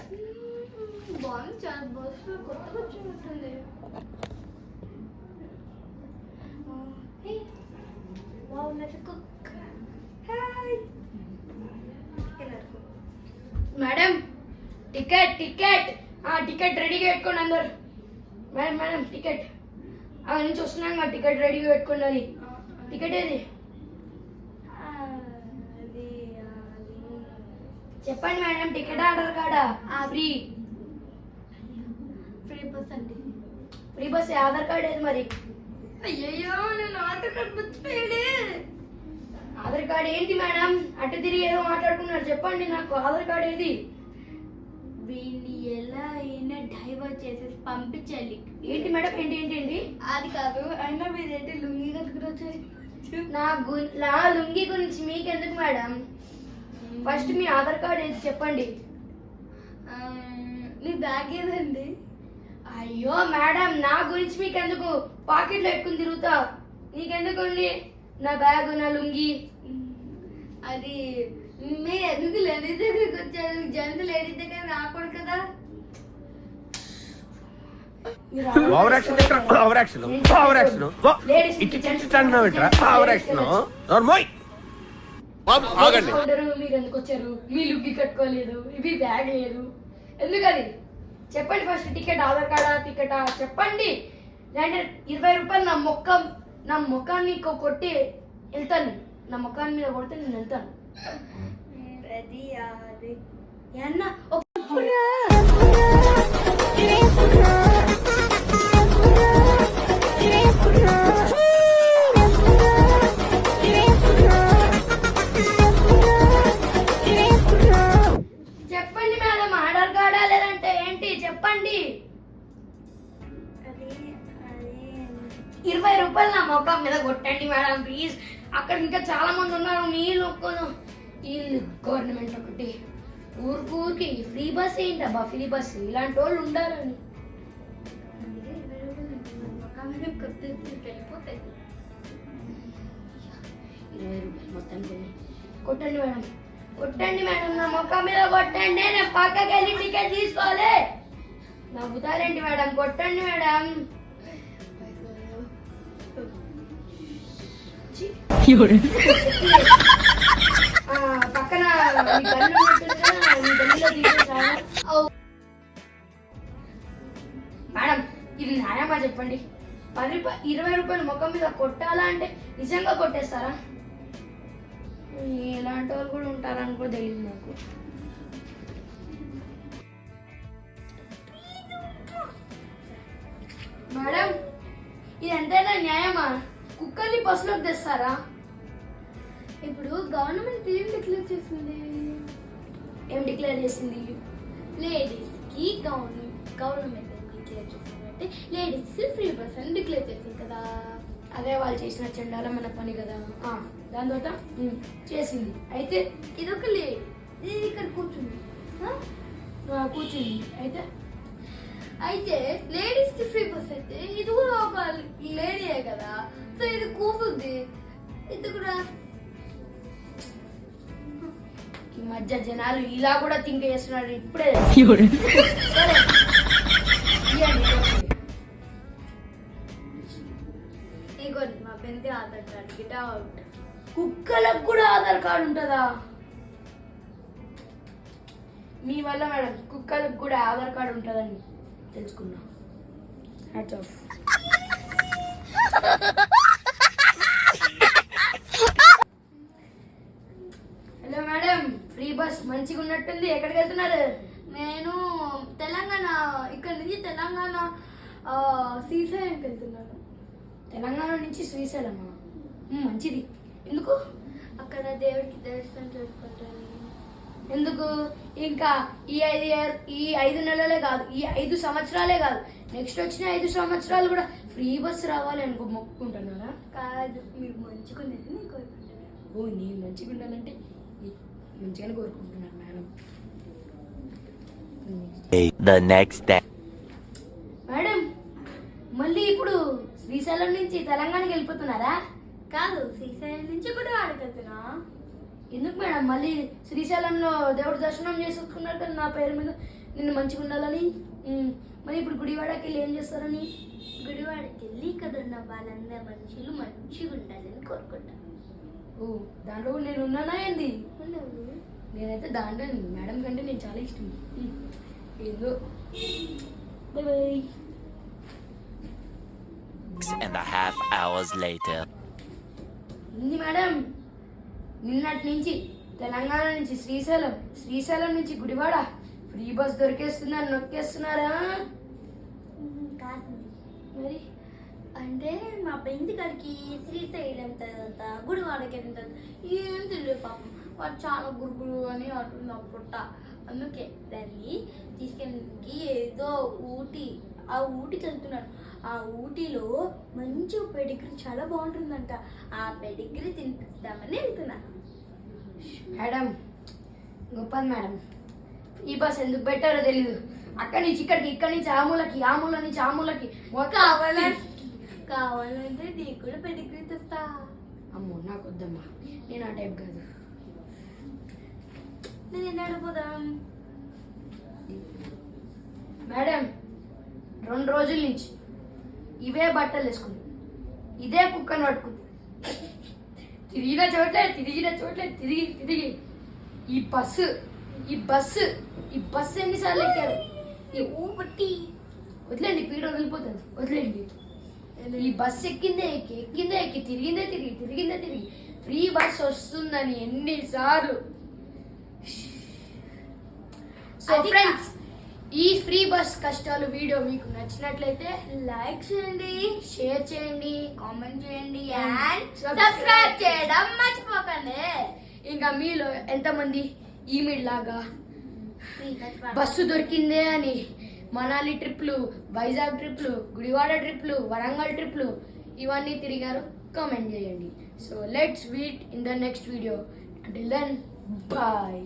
బాగుంది, చాలా బస్సు కొత్తగా వచ్చినట్టుంది. Wow, let's cook. Hi madam, ticket ticket ticket రెడీగా పెట్టుకోండి అందరు. మేడం మేడం టికెట్ నుంచి వస్తున్నాం, టికెట్ రెడీగా పెట్టుకోండి. అది టికెట్ ఏది చెప్పండి మేడం. టికెట్ ఆర్డర్ కాడా? ఫ్రీ ఫ్రీ బస్ అండి. Free bus. ఆధార్ కార్డ్ ఏది మరి? అయ్యయ్యో, నేను ఆధార్ కార్డ్ మర్చిపోయాడే. ఆధార్ కార్డ్ ఏంటి మేడం? అటు తిరిగి ఏదో మాట్లాడుకున్నారు, చెప్పండి నాకు. ఆధార్ కార్డ్ ఏది? వీడిని ఎలా అయినా డైవర్ట్ చేసేసి పంపించాలి. ఏంటి మేడం? ఏంటి ఏంటి ఏంటి? అది కాదు, అయినా మీరేంటి లుంగి కట్టుకుని నా లుంగి గురించి మీకెందుకు మేడం? ఫస్ట్ మీ ఆధార్ కార్డ్ ఏది చెప్పండి. మీ బ్యాగ్ ఏదండి? అయ్యో మేడం, నా గురించి మీకెందుకు? పాకెట్లో ఎక్కుని తిరుగుతా, నీకెందుకు అండి నా బ్యాగ్, నా లుంగి? అది మీరు ఎందుకు లేడీస్ దగ్గరికి వచ్చారు? జంతు లేడీస్ దగ్గర రాకూడదు కదా. మీరు ఎందుకు వచ్చారు? మీ లుంగి కట్టుకోలేదు, ఇవి బ్యాగ్ లేదు, ఎందుకని చెప్పండి ఫస్ట్. టికెట్ ఆధార్ కార్డా టికెటా చెప్పండి. లేదంటే 20 రూపాయలు నా ముఖాన్ని కొట్టి వెళ్తాను. నా ముఖాన్ని మీద కొడితే నేను వెళ్తాను. అది అది అన్న చెప్పండి మేడం. ఆర్డర్ కార్డా లేదంటే ఏంటి చెప్పండి. 20 రూపాయలు నా ముఖం మీద కొట్టండి మేడం ప్లీజ్. అక్కడ ఇంకా చాలా మంది ఉన్నారు. మీరు వీళ్ళు గవర్నమెంట్ ఒకటి ఊరికి ఫ్రీ బస్ ఏంటబ్బా? ఫ్రీ బస్ ఇలాంటి వాళ్ళు ఉండాలని. 20 రూపాయలు మొత్తం కొట్టండి మేడం, కొట్టండి మేడం, నా ముఖం మీద కొట్టండి. నేను పక్కకి వెళ్ళి టికెట్ తీసుకోవాలి. నవ్వుతారేంటి మేడం? కొట్టండి మేడం. పక్కన మేడం, ఇది న్యాయమా చెప్పండి? 20 రూపాయలు ముఖం మీద కొట్టాలా అంటే నిజంగా కొట్టేస్తారా? ఇలాంటి వాళ్ళు కూడా ఉంటారని కూడా తెలియదు నాకు. మేడం, ఇది ఎంతైనా న్యాయమా? కుక్కల్ని బస్సులోకి తెస్తారా? ఇప్పుడు గవర్నమెంట్ ఏం డిక్లేర్ చేసింది? ఏం డిక్లేర్ చేసింది? లేడీస్కి గవర్నమెంట్ డిక్లేర్ చేసింది అంటే లేడీస్ ఫ్రీ బస్ అని డిక్లేర్ చేసింది కదా. అదే వాళ్ళు చేసిన చెండాలమైన పని కదా. దాని తర్వాత చేసింది. అయితే ఇదొక లేడీ, ఇది ఇక్కడ కూర్చుంది. అయితే లేడీస్కి ఫ్రీ బస్ అయితే ఇది కూడా ఒక లేడీయే కదా. సో ఇది కూర్చుంది, ఇది కూడా. ఈ మధ్య జనాలు ఇలా కూడా థింక్ చేస్తున్నారు. ఇప్పుడే మా పెద్ద ఆధార్ కార్డు గిట్ అవుట్. కుక్కలకు కూడా ఆధార్ కార్డు ఉంటుందా? మీ వల్ల మేడం కుక్కలకు కూడా ఆధార్ కార్డు ఉంటుందని తెలుసుకున్నా. Hats off. Hello madam, free bus మంచిగా ఉన్నట్టుంది. ఎక్కడికి వెళ్తున్నారు? నేను తెలంగాణ, ఇక్కడ నుంచి తెలంగాణ శ్రీశైలంకి వెళ్తున్నాను. తెలంగాణ నుంచి శ్రీశైలమా? మంచిది. ఎందుకు? అక్కడ దేవుడికి దర్శనం చేసుకుంటాను. ఎందుకు? ఇంకా ఈ 5 నెలలే కాదు, ఈ 5 సంవత్సరాలే కాదు, నెక్స్ట్ వచ్చిన 5 సంవత్సరాలు కూడా ఫ్రీ బస్ రావాలి అనుకో మొక్కుకుంటున్నారా? కాదు, మీరు మంచిగా ఉండేది కోరుకుంటున్నారు. ఓ, నేను మంచిగా ఉండాలంటే మంచిగానే కోరుకుంటున్నాను మేడం. మేడం, మళ్ళీ ఇప్పుడు శ్రీశైలం నుంచి తెలంగాణకి వెళ్ళిపోతున్నారా? కాదు, శ్రీశైలం నుంచి కూడా ఆడికి వెళ్తున్నా. ఎందుకు మేడం? మళ్ళీ శ్రీశైలంలో దేవుడి దర్శనం చేసుకున్నారు కదా నా పేరు మీద. నిన్ను మంచిగా ఉండాలని. మరి ఇప్పుడు గుడివాడకి వెళ్ళి ఏం చేస్తారని? గుడివాడకి వెళ్ళి ఇక్కడ ఉన్న వాళ్ళందరూ మనుషులు మంచిగా ఉండాలని కోరుకుంటాను. ఓ, దాంట్లో కూడా నేను ఉన్నానా ఏంది? ఉన్నావు. నేనైతే దాంట్లో మేడం కంటే నేను చాలా ఇష్టం. ఏందో. By by. 6.5 hours later. ఉంది మేడం, నిన్నటి నుంచి తెలంగాణ నుంచి శ్రీశైలం, శ్రీశైలం నుంచి గుడివాడ ఫ్రీ బస్ దొరికేస్తున్నారు, నొక్కేస్తున్నారా? కాదు మరి అంటే మా ఫ్రెండ్ కాడికి శ్రీశైలం తర్వాత గుడివాడకి వెళ్ళిన తర్వాత ఏం తెలియదు పాపం. వాడు చాలా గురుగురు అని అంటుంది ఆ పుట్ట. అందుకే దాన్ని తీసుకెళ్ళి ఏదో ఆ ఊటీకి వెళ్తున్నాడు. ఆ ఊటీలో మంచి పెడిగ్రీ చాలా బాగుంటుందంట. ఆ పెడిగ్రీ తినిపిస్తామని వెళ్తున్నా. మేడం గొప్పది మేడం. ఈ బస్ ఎందుకు పెట్టారో తెలీదు. అక్కడి నుంచి ఇక్కడికి, ఇక్కడి నుంచి ఆ మూలకి, ఆ మూల నుంచి ఆ మూలకి కావాలంటే నీకు కూడా పెడిగ్రీ తెస్తా. అమ్మో నాకు వద్దమ్మా, నేను ఆ టైప్ కాదు. నేను ఎన్నడూ పోదాం. మేడం 2 రోజుల నుంచి ఇవే బట్టలు వేసుకుంది, ఇదే కుక్కను పట్టుకుంది. తిరిగిన చోట్లే తిరిగి ఈ బస్సు ఎన్నిసార్లు ఎక్కారు? ఈ ఊపట్టి వదిలేండి, పీడ వదిలిపోతుంది, వదిలేండి. ఈ బస్సు ఎక్కిందే ఎక్కి తిరిగిందే తిరిగి ఫ్రీ బస్ వస్తుందని ఎన్నిసార్లు. సో ఫ్రెండ్స్, ఈ ఫ్రీ బస్ కష్టాలు వీడియో మీకు నచ్చినట్లయితే లైక్ చేయండి, షేర్ చేయండి, కామెంట్ చేయండి And అండ్ సబ్స్క్రైబ్ చేయడం మర్చిపోకండి. ఇంకా మీలో ఎంతమంది ఈమెయిల్ లాగా బస్సు దొరికిందే అని మనాలి ట్రిప్లు, వైజాగ్ ట్రిప్లు, గుడివాడ ట్రిప్లు, వరంగల్ ట్రిప్లు ఇవన్నీ తిరిగారు? కామెంట్ చేయండి. So let's meet in the next video. Until then, bye.